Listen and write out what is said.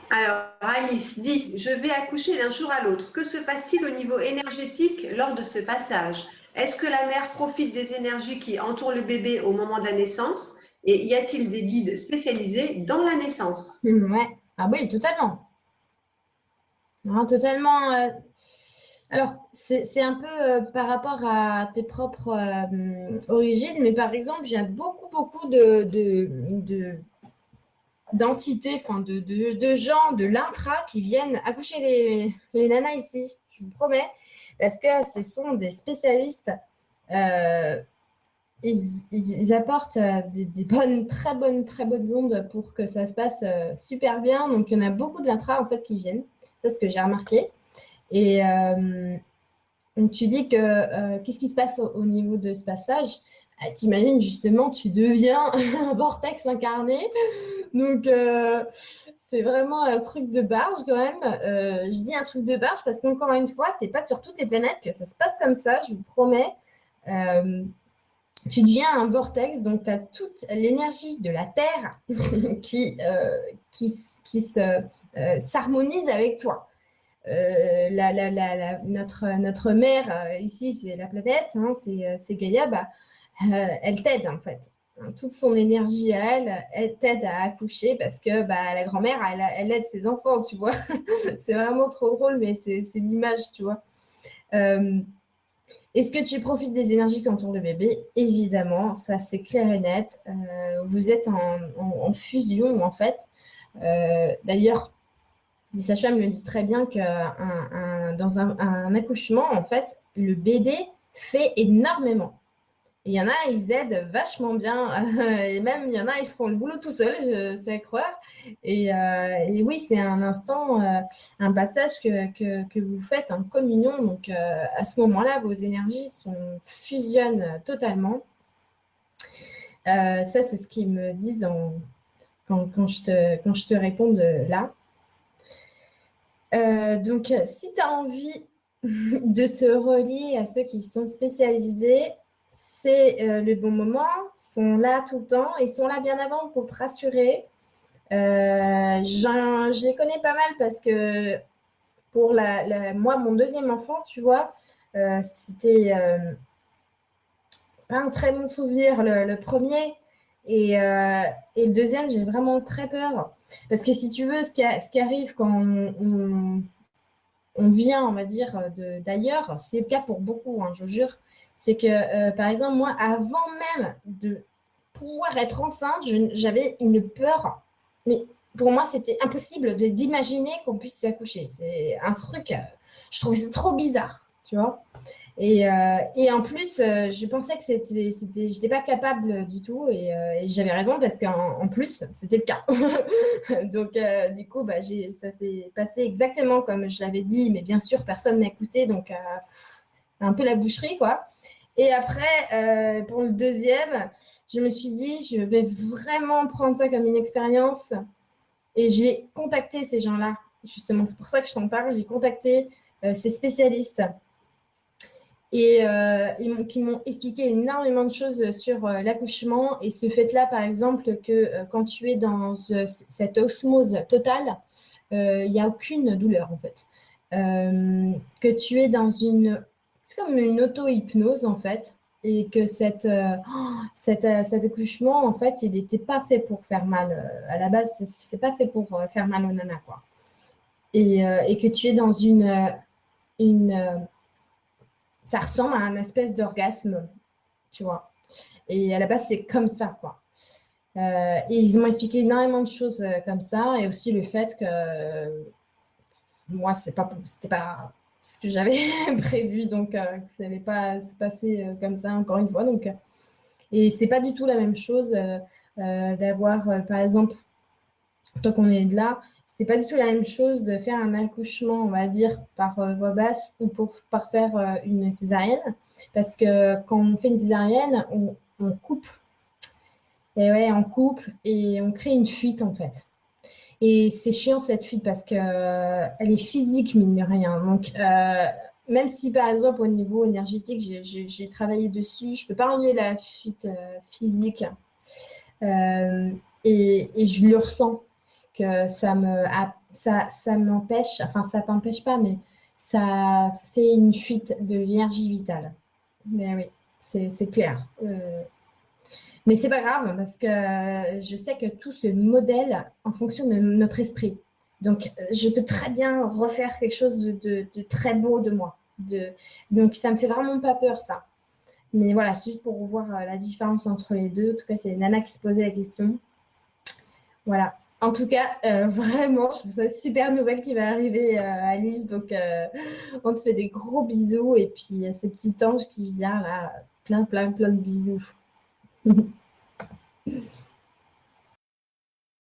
Alors, Alice dit, je vais accoucher d'un jour à l'autre. Que se passe-t-il au niveau énergétique lors de ce passage? Est-ce que la mère profite des énergies qui entourent le bébé au moment de la naissance? Et y a-t-il des guides spécialisés dans la naissance? Ouais. Ah oui, totalement. Hein, totalement. Alors, c'est un peu par rapport à tes propres origines, mais par exemple, j'ai beaucoup d'entités, enfin de gens de l'intra qui viennent accoucher les nanas ici, je vous promets, parce que ce sont des spécialistes. euh, ils apportent des bonnes, très bonnes ondes pour que ça se passe super bien. Donc, il y en a beaucoup de l'intra en fait qui viennent. C'est ce que j'ai remarqué. Et donc, tu dis que qu'est-ce qui se passe au niveau de ce passage? T'imagines justement, tu deviens un vortex incarné. Donc, c'est vraiment un truc de barge quand même. Je dis un truc de barge parce qu'encore une fois, c'est pas sur toutes les planètes que ça se passe comme ça, je vous promets. Euh, Tu deviens un vortex, donc tu as toute l'énergie de la Terre qui, s'harmonise avec toi. Notre mère, ici, c'est la planète, hein, c'est Gaïa, bah, elle t'aide en fait. Hein, toute son énergie à elle, elle t'aide à accoucher parce que bah, la grand-mère, elle aide ses enfants, tu vois. C'est vraiment trop drôle, mais c'est l'image, tu vois. Euh, Est-ce que tu profites des énergies qu'entoure le bébé? Évidemment, ça c'est clair et net. Vous êtes en fusion en fait. D'ailleurs, les sages-femmes me disent très bien que dans un accouchement, en fait, le bébé fait énormément. Il y en a, ils aident vachement bien. Et même, il y en a, ils font le boulot tout seuls, c'est à croire. Et oui, c'est un instant, un passage que vous faites en communion. Donc, à ce moment-là, vos énergies fusionnent totalement. Ça, c'est ce qu'ils me disent quand je te réponds là. Donc, si tu as envie de te relier à ceux qui sont spécialisés, c'est le bon moment. Ils sont là tout le temps. Ils sont là bien avant pour te rassurer. Je les connais pas mal parce que pour moi, mon deuxième enfant, tu vois, c'était pas un très bon souvenir le premier. Et le deuxième, j'ai vraiment très peur. Parce que si tu veux, ce qui arrive quand on vient, on va dire, d'ailleurs, c'est le cas pour beaucoup, hein, je jure, c'est que, par exemple, moi, avant même de pouvoir être enceinte, j'avais une peur, mais pour moi, c'était impossible d'imaginer qu'on puisse s'accoucher. C'est un truc, je trouvais ça trop bizarre, tu vois. Et en plus, je pensais que j'étais pas capable du tout, et j'avais raison parce qu'en plus, c'était le cas. Donc, du coup, bah, ça s'est passé exactement comme je l'avais dit, mais bien sûr, personne m'a écouté, donc un peu la boucherie, quoi. Et après, pour le deuxième, je me suis dit, je vais vraiment prendre ça comme une expérience, et j'ai contacté ces gens-là, justement. C'est pour ça que je t'en parle. J'ai contacté ces spécialistes et qui m'ont expliqué énormément de choses sur l'accouchement et ce fait-là, par exemple, que quand tu es dans cette osmose totale, il n'y a aucune douleur en fait. Que tu es dans c'est comme une auto-hypnose en fait, et que cet accouchement en fait, il n'était pas fait pour faire mal. À la base, c'est pas fait pour faire mal aux nanas quoi. Et que tu es dans une ça ressemble à un espèce d'orgasme, tu vois. Et à la base, c'est comme ça, quoi. Et ils m'ont expliqué énormément de choses comme ça, et aussi le fait que moi, c'était pas ce que j'avais prévu, donc que ça n'allait pas se passer comme ça encore une fois. Donc, et c'est pas du tout la même chose d'avoir, par exemple, tant qu'on est là, c'est pas du tout la même chose de faire un accouchement, on va dire, par voie basse ou par faire une césarienne. Parce que quand on fait une césarienne, on coupe. Et ouais, on coupe et on crée une fuite, en fait. Et c'est chiant, cette fuite, parce que elle est physique, mine de rien. Donc, même si, par exemple, au niveau énergétique, j'ai travaillé dessus, je peux pas enlever la fuite physique. Euh, et je le ressens que ça m'empêche, enfin, ça t'empêche pas, mais ça fait une fuite de l'énergie vitale. Mais oui, c'est clair. Mais c'est pas grave parce que je sais que tout se modèle en fonction de notre esprit. Donc, je peux très bien refaire quelque chose de très beau de moi. Donc, ça me fait vraiment pas peur, ça. Mais voilà, c'est juste pour voir la différence entre les deux. En tout cas, c'est Nana qui se posait la question. Voilà. En tout cas, vraiment, je trouve ça une super nouvelle qui va arriver, Alice. Donc, on te fait des gros bisous. Et puis, ce petit ange qui vient là, plein, plein, plein de bisous.